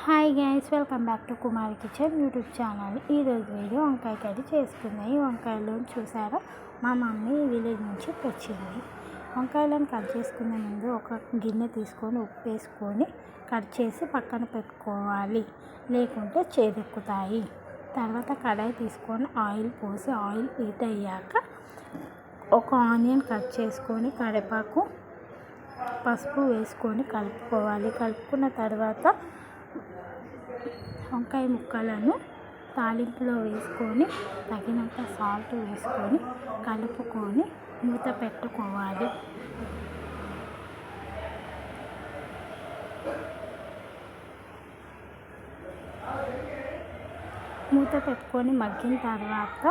Hi guys, welcome back to Kumari kitchen YouTube channel. ఈరోజు video వంకాయ curry చేసుకున్నాయి. వంకాయలు చూసారా, మా మమ్మీ విలేజ్ నుంచి తెచ్చింది. వంకాయలను కట్ చేసుకునే ముందు ఒక గిన్నె తీసుకొని ఉప్పు వేసుకొని కట్ చేసి పక్కన పెట్టుకోవాలి, లేకుంటే చేదెక్కుతాయి. తర్వాత కడాయి తీసుకొని ఆయిల్ పోసి ఆయిల్ హీట్ అయ్యాక ఒక ఆనియన్ కట్ చేసుకొని కరివేపాకు పసుపు వేసుకొని కలుపుకోవాలి. కలుపుకున్న తర్వాత వంకాయ ముక్కలను తాలింపులో వేసుకొని తగినంత సాల్ట్ వేసుకొని కలుపుకొని మూత పెట్టుకోవాలి. మూత పెట్టుకొని మగ్గిన తర్వాత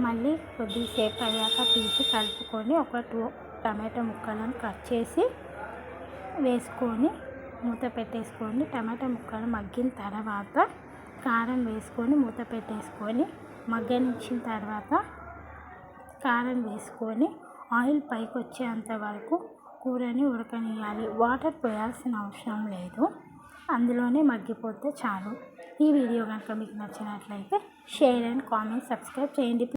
మళ్ళీ కొద్దిసేపు అయ్యాక తీసి కలుపుకొని ఒక 2 టమాటా ముక్కలను కట్ చేసి వేసుకొని మూత పెట్టేసుకొని టమాటా ముక్కలు మగ్గిన తర్వాత కారం వేసుకొని మూత పెట్టేసుకొని మగ్గనిచ్చిన తర్వాత కారం వేసుకొని ఆయిల్ పైకి వచ్చేంత వరకు కూరని ఉడకనియాలి. వాటర్ పోయాల్సిన అవసరం లేదు, అందులోనే మగ్గిపోతే చాలు. ఈ వీడియో కనుక మీకు నచ్చినట్లయితే షేర్ అండ్ కామెంట్, సబ్స్క్రైబ్ చేయండి.